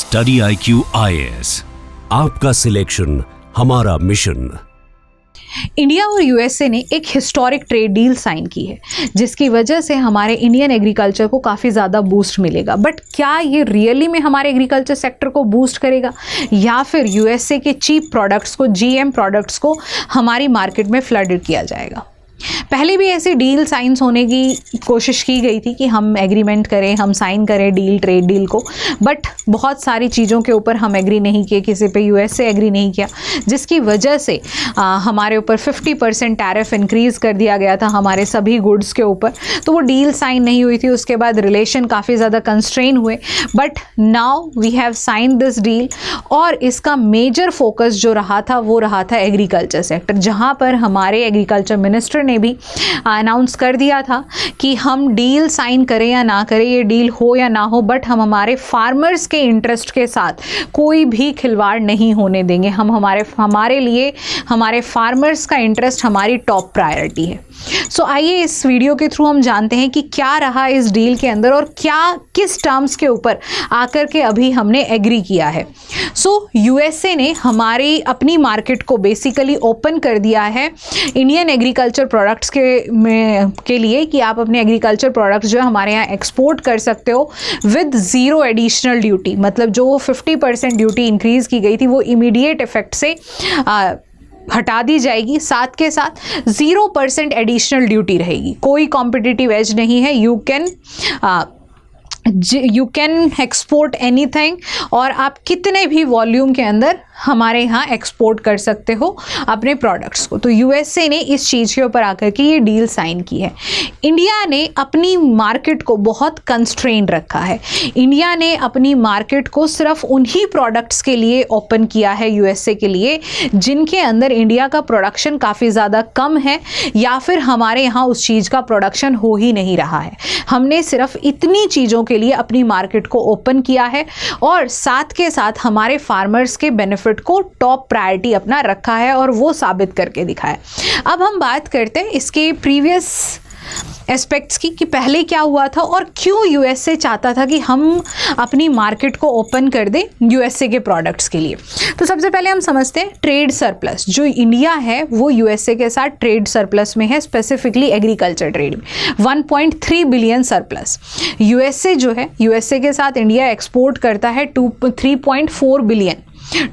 Study IQ IAS, आपका selection हमारा mission. India और यूएसए ने एक हिस्टोरिक ट्रेड डील साइन की है, जिसकी वजह से हमारे इंडियन एग्रीकल्चर को काफ़ी ज़्यादा बूस्ट मिलेगा। बट क्या ये रियली में हमारे एग्रीकल्चर सेक्टर को बूस्ट करेगा, या फिर यूएसए के चीप प्रोडक्ट्स को, जीएम प्रोडक्ट्स को हमारी मार्केट में फ्लड किया जाएगा? पहले भी ऐसी डील साइंस होने की कोशिश की गई थी कि हम एग्रीमेंट करें, हम साइन करें डील, ट्रेड डील को, बट बहुत सारी चीज़ों के ऊपर हम एग्री नहीं किए, किसी पे यूएसए एग्री नहीं किया, जिसकी वजह से हमारे ऊपर 50% टैरिफ इंक्रीज़ कर दिया गया था हमारे सभी गुड्स के ऊपर। तो वो डील साइन नहीं हुई थी, उसके बाद रिलेशन काफ़ी ज़्यादा कंस्ट्रेन हुए। But now we have sign this deal, और इसका मेजर फोकस जो रहा था वो रहा था एग्रीकल्चर सेक्टर, जहाँ पर हमारे एग्रीकल्चर मिनिस्टर ने भी अनाउंस कर दिया था कि हम डील साइन करें या ना करें, ये डील हो या ना हो, बट हम हमारे फार्मर्स के इंटरेस्ट के साथ कोई भी खिलवाड़ नहीं होने देंगे। हम हमारे लिए हमारे फार्मर्स का इंटरेस्ट हमारी टॉप प्रायोरिटी है। सो आइए इस वीडियो के थ्रू हम जानते हैं कि क्या रहा इस डील के अंदर और किस टर्म्स के ऊपर आकर के अभी हमने एग्री किया है। सो यूएसए ने हमारी अपनी मार्केट को बेसिकली ओपन कर दिया है इंडियन एग्रीकल्चर प्रोडक्ट्स के लिए, कि आप अपने एग्रीकल्चर प्रोडक्ट्स जो है हमारे यहाँ एक्सपोर्ट कर सकते हो विद ज़ीरो एडिशनल ड्यूटी। मतलब जो 50% ड्यूटी इंक्रीज़ की गई थी वो इमीडिएट इफेक्ट से हटा दी जाएगी, साथ के साथ 0% एडिशनल ड्यूटी रहेगी। कोई कॉम्पिटिटिव एज नहीं है। यू कैन एक्सपोर्ट एनीथिंग, और आप कितने भी वॉल्यूम के अंदर हमारे यहाँ एक्सपोर्ट कर सकते हो अपने प्रोडक्ट्स को। तो यूएसए ने इस चीज़ के ऊपर आकर के ये डील साइन की है। इंडिया ने अपनी मार्केट को बहुत कंस्ट्रेन रखा है। इंडिया ने अपनी मार्केट को सिर्फ उन्हीं प्रोडक्ट्स के लिए ओपन किया है यूएसए के लिए जिनके अंदर इंडिया का प्रोडक्शन काफ़ी ज़्यादा कम है, या फिर हमारे यहाँ उस चीज़ का प्रोडक्शन हो ही नहीं रहा है। हमने सिर्फ इतनी चीज़ों के लिए अपनी मार्केट को ओपन किया है, और साथ के साथ हमारे फार्मर्स के बेनिफिट को टॉप प्रायोरिटी अपना रखा है, और वो साबित करके दिखाया। अब हम बात करते हैं इसके प्रीवियस एस्पेक्ट्स की, कि पहले क्या हुआ था और क्यों यूएसए चाहता था कि हम अपनी मार्केट को ओपन कर दें यूएसए के प्रोडक्ट्स के लिए। तो सबसे पहले हम समझते हैं ट्रेड सरप्लस। जो इंडिया है वो यूएसए के साथ ट्रेड सरप्लस में है, स्पेसिफिकली एग्रीकल्चर ट्रेड में 1.3 बिलियन सरप्लस। यूएसए जो है, यूएसए के साथ इंडिया एक्सपोर्ट करता है 3.4 बिलियन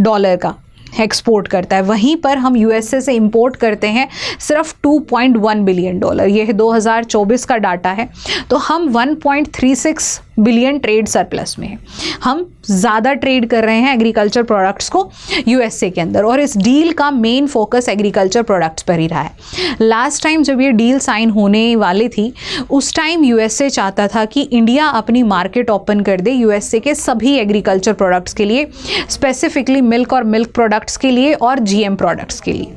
डॉलर का एक्सपोर्ट करता है। वहीं पर हम यूएसए से इंपोर्ट करते हैं सिर्फ 2.1 बिलियन डॉलर। ये 2024 का डाटा है। तो हम 1.36 बिलियन ट्रेड सरप्लस में है। हम ज़्यादा ट्रेड कर रहे हैं एग्रीकल्चर प्रोडक्ट्स को यूएसए के अंदर, और इस डील का मेन फोकस एग्रीकल्चर प्रोडक्ट्स पर ही रहा है। लास्ट टाइम जब ये डील साइन होने वाली थी, उस टाइम यूएसए चाहता था कि इंडिया अपनी मार्केट ओपन कर दे यूएसए के सभी एग्रीकल्चर प्रोडक्ट्स के लिए, स्पेसिफिकली मिल्क और मिल्क प्रोडक्ट्स के लिए और जीएम प्रोडक्ट्स के लिए।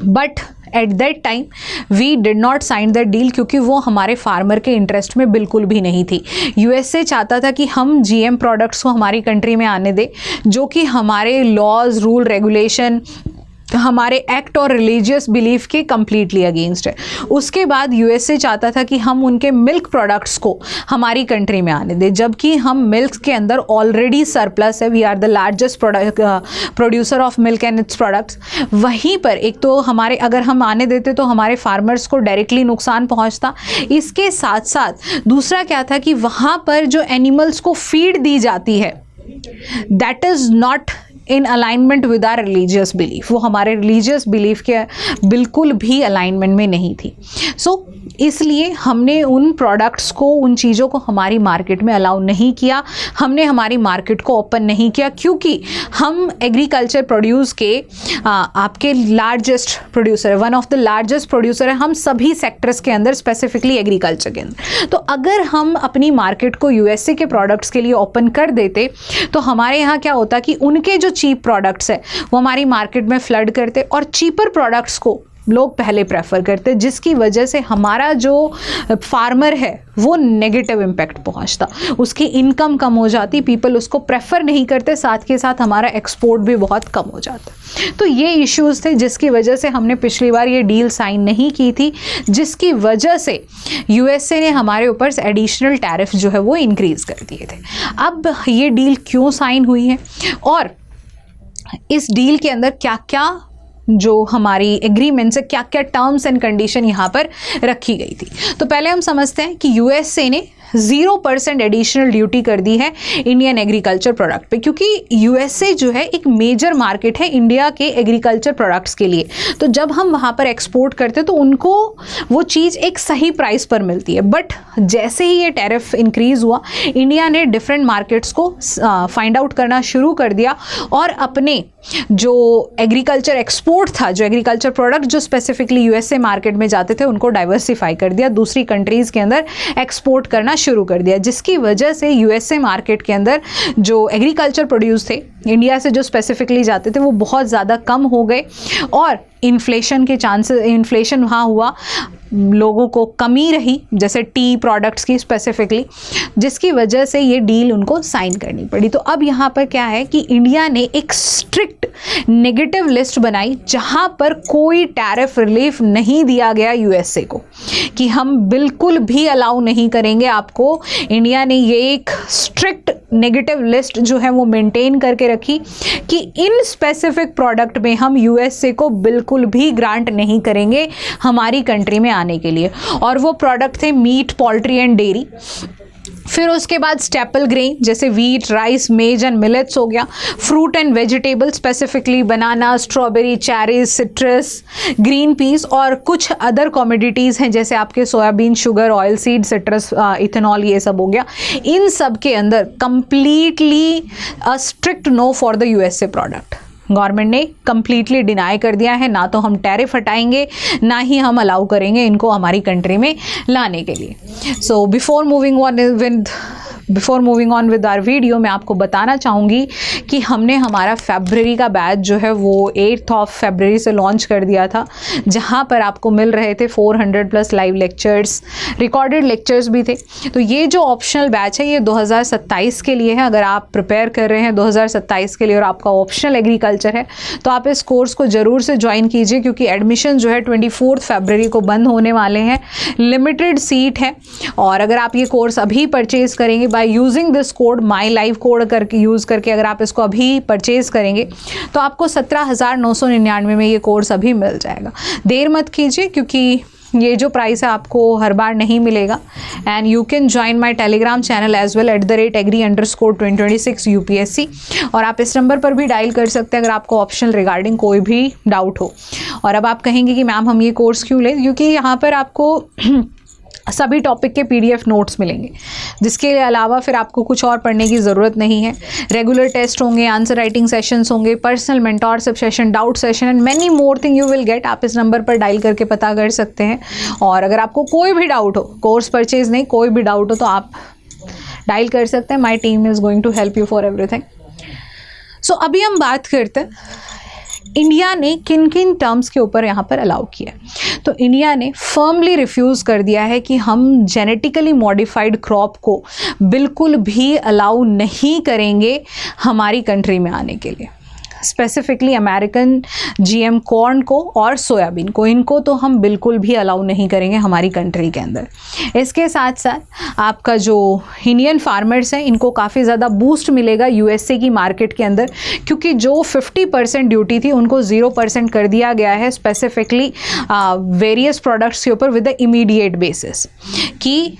But at that time we did not sign that deal, क्योंकि वो हमारे फार्मर के इंटरेस्ट में बिल्कुल भी नहीं थी। यूएसए चाहता था कि हम जीएम प्रोडक्ट्स को हमारी कंट्री में आने दें, जो कि हमारे लॉज, रूल, रेगुलेशन, हमारे एक्ट और रिलीजियस बिलीफ के कम्प्लीटली अगेंस्ट है। उसके बाद यूएसए चाहता था कि हम उनके मिल्क प्रोडक्ट्स को हमारी कंट्री में आने दें, जबकि हम मिल्क के अंदर ऑलरेडी सरप्लस है। We are the largest producer of milk and its products. वहीं पर एक तो हमारे, अगर हम आने देते तो हमारे फार्मर्स को डायरेक्टली नुकसान पहुंचता। इसके साथ साथ दूसरा क्या था कि वहाँ पर जो एनिमल्स को फीड दी जाती है, that is not in alignment with our religious belief. वो हमारे रिलीजियस बिलीफ के बिल्कुल भी अलाइनमेंट में नहीं थी। सो इसलिए हमने उन प्रोडक्ट्स को, उन चीज़ों को हमारी मार्केट में अलाउ नहीं किया। हमने हमारी मार्केट को ओपन नहीं किया, क्योंकि हम एग्रीकल्चर प्रोड्यूस के आपके लार्जेस्ट प्रोड्यूसर है, one of the largest producer है हम सभी सेक्टर्स के अंदर, स्पेसिफिकली एग्रीकल्चर के अंदर। तो अगर हम अपनी मार्केट को यूएसए के प्रोडक्ट्स के लिए ओपन कर देते, तो हमारे यहाँ क्या होता कि उनके जो चीप प्रोडक्ट्स है वो हमारी मार्केट में फ्लड करते, और चीपर प्रोडक्ट्स को लोग पहले प्रेफर करते, जिसकी वजह से हमारा जो फार्मर है वो नेगेटिव इम्पैक्ट पहुंचता, उसकी इनकम कम हो जाती, पीपल उसको प्रेफर नहीं करते, साथ के साथ हमारा एक्सपोर्ट भी बहुत कम हो जाता। तो ये इश्यूज़ थे जिसकी वजह से हमने पिछली बार ये डील साइन नहीं की थी, जिसकी वजह से यूएसए ने हमारे ऊपर एडिशनल टैरिफ जो है वो इंक्रीज़ कर दिए थे। अब ये डील क्यों साइन हुई है और इस डील के अंदर क्या क्या जो हमारी एग्रीमेंट से क्या क्या टर्म्स एंड कंडीशन यहाँ पर रखी गई थी, तो पहले हम समझते हैं कि यूएसए ने 0% एडिशनल ड्यूटी कर दी है इंडियन एग्रीकल्चर प्रोडक्ट पे, क्योंकि यूएसए जो है एक मेजर मार्केट है इंडिया के एग्रीकल्चर प्रोडक्ट्स के लिए। तो जब हम वहाँ पर एक्सपोर्ट करते हैं तो उनको वो चीज़ एक सही प्राइस पर मिलती है। बट जैसे ही ये टैरिफ इंक्रीज़ हुआ, इंडिया ने डिफरेंट मार्केट्स को फाइंड आउट करना शुरू कर दिया और अपने जो एग्रीकल्चर एक्सपोर्ट था, जो एग्रीकल्चर प्रोडक्ट जो स्पेसिफिकली यूएसए मार्केट में जाते थे, उनको डाइवर्सिफाई कर दिया, दूसरी कंट्रीज़ के अंदर एक्सपोर्ट करना शुरू कर दिया, जिसकी वजह से यूएसए मार्केट के अंदर जो एग्रीकल्चर प्रोड्यूस थे इंडिया से जो स्पेसिफिकली जाते थे वो बहुत ज़्यादा कम हो गए और इन्फ्लेशन के चांसेस, इन्फ्लेशन वहाँ हुआ, लोगों को कमी रही जैसे टी प्रोडक्ट्स की स्पेसिफिकली, जिसकी वजह से ये डील उनको साइन करनी पड़ी। तो अब यहाँ पर क्या है कि इंडिया ने एक स्ट्रिक्ट नेगेटिव लिस्ट बनाई जहाँ पर कोई टैरिफ रिलीफ नहीं दिया गया यूएसए को, कि हम बिल्कुल भी अलाउ नहीं करेंगे आपको। इंडिया ने ये एक स्ट्रिक्ट नेगेटिव लिस्ट जो है वो मेंटेन करके रखी कि इन स्पेसिफिक प्रोडक्ट में हम यूएसए को बिल्कुल भी ग्रांट नहीं करेंगे हमारी कंट्री में आने के लिए। और वो प्रोडक्ट थे मीट, पोल्ट्री एंड डेयरी। फिर उसके बाद स्टेपल ग्रेन जैसे wheat, rice, maize and millets हो गया। Fruit and vegetable specifically banana, strawberry, cherries, citrus, green peas और कुछ अदर कॉमोडिटीज़ हैं जैसे आपके soybean, sugar, oil seed, citrus, ethanol, ये सब हो गया। इन सब के अंदर completely a strict no for the USA product. Government ने कंप्लीटली डिनाई कर दिया है, ना तो हम टैरिफ हटाएंगे ना ही हम अलाउ करेंगे इनको हमारी कंट्री में लाने के लिए। So before moving on with our video, मैं आपको बताना चाहूँगी कि हमने हमारा फरवरी का बैच जो है वो 8 फरवरी से लॉन्च कर दिया था, जहाँ पर आपको मिल रहे थे 400+ लाइव लेक्चर्स, रिकॉर्डेड लेक्चर्स भी थे। तो ये जो ऑप्शनल बैच है ये 2027 के लिए है। अगर आप प्रिपेयर कर रहे हैं 2027 के लिए और आपका ऑप्शनल एग्रीकल्चर है तो आप इस कोर्स को ज़रूर से ज्वाइन कीजिए, क्योंकि एडमिशन जो है 24 फरवरी को बंद होने वाले हैं, लिमिटेड सीट है। और अगर आप ये कोर्स अभी परचेज़ करेंगे by using this code my live code करके यूज़ करके, अगर आप इसको अभी परचेज़ करेंगे तो आपको 17,999 में ये कोर्स अभी मिल जाएगा। देर मत कीजिए, क्योंकि ये जो प्राइस है आपको हर बार नहीं मिलेगा। And you can join my Telegram channel as well @agri_2026 UPSC, और आप इस नंबर पर भी डायल कर सकते हैं अगर आपको ऑप्शनल रिगार्डिंग कोई भी डाउट हो। और अब आप कहेंगे कि मैम हम ये कोर्स क्यों लें, क्योंकि यहाँ पर आपको सभी टॉपिक के PDF नोट्स मिलेंगे, जिसके अलावा फिर आपको कुछ और पढ़ने की ज़रूरत नहीं है। रेगुलर टेस्ट होंगे, आंसर राइटिंग सेशंस होंगे, personal mentorship session, doubt session and many more thing you will get. आप इस नंबर पर डायल करके पता कर सकते हैं। और अगर आपको कोई भी डाउट हो, कोर्स परचेज नहीं, कोई भी डाउट हो, तो आप डायल कर सकते हैं। My team is going to help you for everything. So अभी हम बात करते हैं इंडिया ने किन किन टर्म्स के ऊपर यहाँ पर अलाउ किया। तो इंडिया ने फर्मली रिफ्यूज़ कर दिया है कि हम जेनेटिकली मॉडिफाइड क्रॉप को बिल्कुल भी अलाउ नहीं करेंगे हमारी कंट्री में आने के लिए। स्पेसिफिकली अमेरिकन GM कॉर्न को और सोयाबीन को, इनको तो हम बिल्कुल भी अलाउ नहीं करेंगे हमारी कंट्री के अंदर। इसके साथ साथ आपका जो इंडियन फार्मर्स हैं, इनको काफ़ी ज़्यादा बूस्ट मिलेगा यूएसए की मार्केट के अंदर, क्योंकि जो 50% ड्यूटी थी उनको 0% कर दिया गया है स्पेसिफिकली वेरियस प्रोडक्ट्स के ऊपर विद द इमीडिएट बेसिस, कि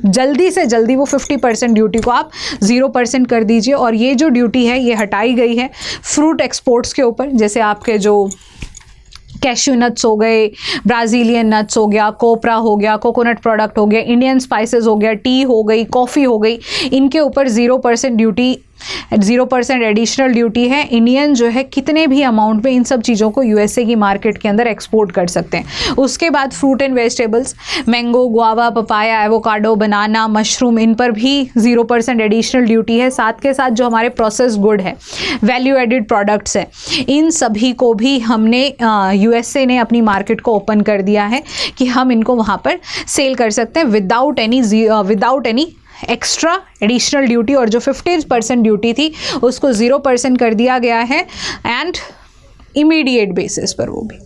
जल्दी से जल्दी वो 50% ड्यूटी को आप 0% कर दीजिए। और ये जो ड्यूटी है ये हटाई गई है फ्रूट एक्सपोर्ट्स के ऊपर, जैसे आपके जो कैश्यू नट्स हो गए, ब्राज़ीलियन नट्स हो गया, कोपरा हो गया, कोकोनट प्रोडक्ट हो गया, इंडियन स्पाइसेस हो गया, टी हो गई, कॉफ़ी हो गई, इनके ऊपर 0% ड्यूटी 0% एडिशनल ड्यूटी है। इंडियन जो है कितने भी अमाउंट में इन सब चीज़ों को यूएसए की मार्केट के अंदर एक्सपोर्ट कर सकते हैं। उसके बाद fruit and vegetables, mango, guava, papaya, avocado, banana, mushroom, इन पर भी 0% एडिशनल ड्यूटी है। साथ के साथ जो हमारे प्रोसेस गुड है, वैल्यू एडिड प्रोडक्ट्स है, इन सभी को भी हमने यूएसए ने अपनी मार्केट को ओपन कर दिया है कि हम इनको वहाँ पर सेल कर सकते हैं without any extra additional duty. और जो 50% ड्यूटी थी उसको 0% कर दिया गया है एंड इमीडिएट बेसिस पर वो भी।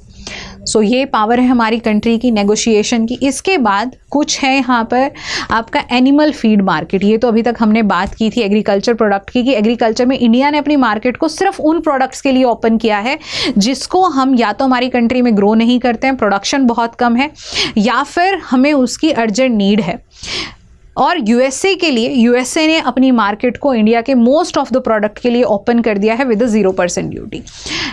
सो ये पावर है हमारी कंट्री की नेगोशिएशन की। इसके बाद कुछ है यहाँ पर आपका एनिमल फीड मार्केट। ये तो अभी तक हमने बात की थी एग्रीकल्चर प्रोडक्ट की, कि एग्रीकल्चर में इंडिया ने अपनी मार्केट को सिर्फ उन प्रोडक्ट्स के लिए ओपन किया है जिसको हम या तो हमारी कंट्री में ग्रो नहीं करते हैं, प्रोडक्शन बहुत कम है, या फिर हमें उसकी अर्जेंट नीड है। और यूएसए के लिए यूएसए ने अपनी मार्केट को इंडिया के मोस्ट ऑफ द प्रोडक्ट के लिए ओपन कर दिया है विद 0% ड्यूटी।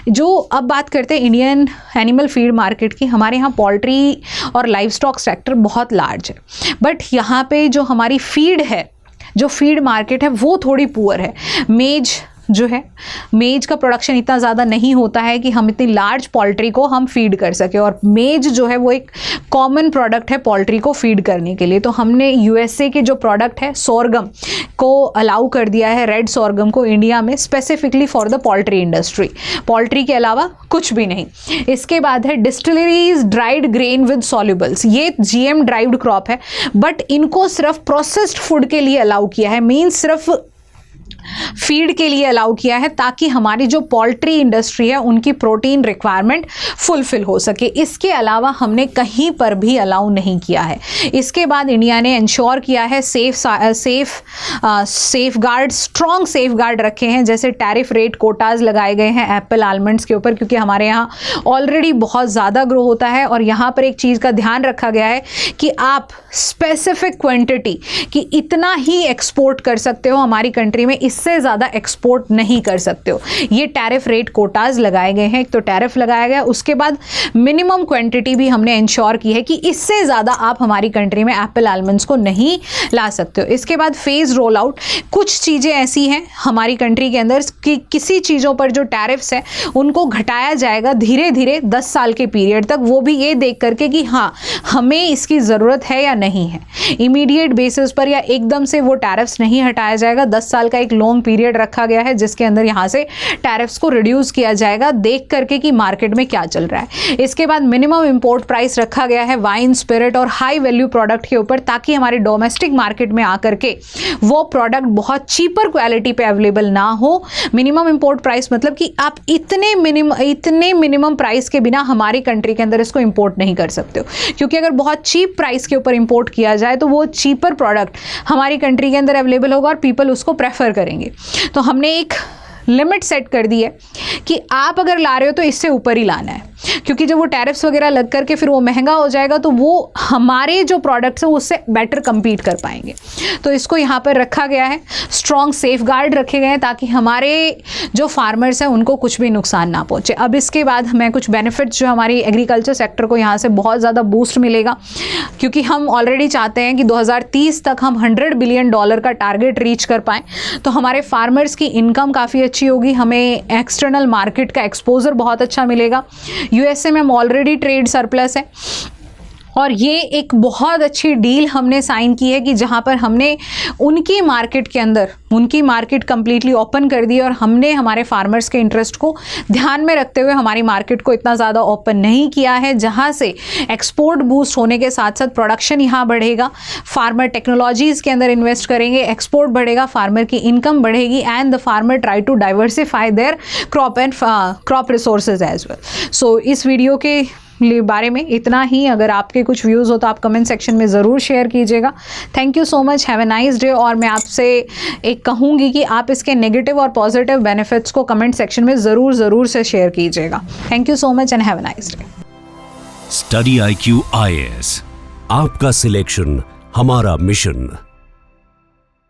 जो अब बात करते हैं इंडियन एनिमल फीड मार्केट की, हमारे यहाँ पोल्ट्री और लाइव स्टॉक सेक्टर बहुत लार्ज है, बट यहाँ पे जो हमारी फीड है, जो फीड मार्केट है वो थोड़ी पुअर है। मेज जो है, मेज का प्रोडक्शन इतना ज़्यादा नहीं होता है कि हम इतनी लार्ज पोल्ट्री को हम फीड कर सके, और मेज जो है वो एक कॉमन प्रोडक्ट है पोल्ट्री को फीड करने के लिए। तो हमने यूएसए के जो प्रोडक्ट है सोरगम को अलाउ कर दिया है, रेड सोरगम को, इंडिया में specifically for the poultry industry, poultry के अलावा कुछ भी नहीं। इसके बाद है डिस्टिलरीज ड्राइड ग्रेन विद सॉल्युबल्स। ये जीएम ड्राइव्ड क्रॉप है, बट इनको सिर्फ प्रोसेस्ड फूड के लिए अलाउ किया है, मीन्स सिर्फ फीड के लिए अलाउ किया है ताकि हमारी जो पोल्ट्री इंडस्ट्री है उनकी प्रोटीन रिक्वायरमेंट फुलफिल हो सके। इसके अलावा हमने कहीं पर भी अलाउ नहीं किया है। इसके बाद इंडिया ने इंश्योर किया है safe guard, strong safe guard रखे हैं, जैसे टैरिफ रेट कोटाज लगाए गए हैं एप्पल आलमंड्स के ऊपर, क्योंकि हमारे यहाँ ऑलरेडी बहुत ज़्यादा ग्रो होता है। और यहाँ पर एक चीज़ का ध्यान रखा गया है कि आप स्पेसिफिक क्वांटिटी कि इतना ही एक्सपोर्ट कर सकते हो हमारी कंट्री में, इससे ज़्यादा एक्सपोर्ट नहीं कर सकते हो। ये टैरिफ रेट कोटाज लगाए गए हैं। एक तो टैरिफ लगाया गया, उसके बाद मिनिमम क्वांटिटी भी हमने इंश्योर की है कि इससे ज़्यादा आप हमारी कंट्री में एप्पल आलमंड्स को नहीं ला सकते हो। इसके बाद फेज रोल आउट, कुछ चीज़ें ऐसी हैं हमारी कंट्री के अंदर कि किसी चीज़ों पर जो टैरिफ्स हैं उनको घटाया जाएगा धीरे धीरे 10 साल के पीरियड तक, वो भी ये देख करके कि हाँ हमें इसकी ज़रूरत है या नहीं है। इमीडिएट बेसिस पर या एकदम से वो टैरिफ्स नहीं हटाया जाएगा। 10 साल का एक लॉन्ग पीरियड रखा गया है जिसके अंदर यहाँ से टैरिफ्स को रिड्यूस किया जाएगा देख करके कि मार्केट में क्या चल रहा है। इसके बाद मिनिमम इंपोर्ट प्राइस रखा गया है वाइन, स्पिरिट और हाई वैल्यू प्रोडक्ट के ऊपर, ताकि हमारे डोमेस्टिक मार्केट में आकर के वो प्रोडक्ट बहुत चीपर क्वालिटी पे अवेलेबल ना हो। मिनिमम इंपोर्ट प्राइस मतलब कि आप इतने मिनिमम प्राइस के बिना हमारी कंट्री के अंदर इसको इंपोर्ट नहीं कर सकते हो, क्योंकि अगर बहुत चीप प्राइस के ऊपर इंपोर्ट किया जाए तो वो चीपर प्रोडक्ट हमारी कंट्री के अंदर अवेलेबल होगा और पीपल उसको प्रेफर करेंगे। तो हमने एक लिमिट सेट कर दी है कि आप अगर ला रहे हो तो इससे ऊपर ही लाना है, क्योंकि जब वो टैरिफ्स वगैरह लग करके फिर वो महंगा हो जाएगा तो वो हमारे जो प्रोडक्ट्स हैं उससे बेटर compete कर पाएंगे। तो इसको यहाँ पर रखा गया है, स्ट्रॉन्ग सेफ गार्ड रखे गए हैं ताकि हमारे जो फार्मर्स हैं उनको कुछ भी नुकसान ना पहुँचे। अब इसके बाद हमें कुछ बेनिफिट्स जो हमारी एग्रीकल्चर सेक्टर को यहाँ से बहुत ज़्यादा बूस्ट मिलेगा, क्योंकि हम ऑलरेडी चाहते हैं कि 2030 तक हम $100 बिलियन का टारगेट रीच कर पाएँ। तो हमारे फार्मर्स की इनकम काफ़ी अच्छी होगी, हमें एक्सटर्नल मार्केट का एक्सपोजर बहुत अच्छा मिलेगा। यूएसए में हम ऑलरेडी ट्रेड सरप्लस है, और ये एक बहुत अच्छी डील हमने साइन की है कि जहाँ पर हमने उनकी मार्केट के अंदर उनकी मार्केट कंप्लीटली ओपन कर दी, और हमने हमारे फार्मर्स के इंटरेस्ट को ध्यान में रखते हुए हमारी मार्केट को इतना ज़्यादा ओपन नहीं किया है, जहाँ से एक्सपोर्ट बूस्ट होने के साथ साथ प्रोडक्शन यहाँ बढ़ेगा, फार्मर टेक्नोलॉजीज़ के अंदर इन्वेस्ट करेंगे, एक्सपोर्ट बढ़ेगा, फार्मर की इनकम बढ़ेगी and the farmer try to diversify their crop resources as well. So इस वीडियो के बारे में इतना ही। अगर आपके कुछ व्यूज़ हो तो आप कमेंट सेक्शन में ज़रूर शेयर कीजिएगा। Thank you so much, have a nice day. और मैं आपसे एक कहूँगी कि आप इसके नेगेटिव और पॉजिटिव बेनिफिट्स को कमेंट सेक्शन में ज़रूर से शेयर कीजिएगा। Thank you so much and have a nice day. Study IQ IAS, आपका सिलेक्शन हमारा मिशन।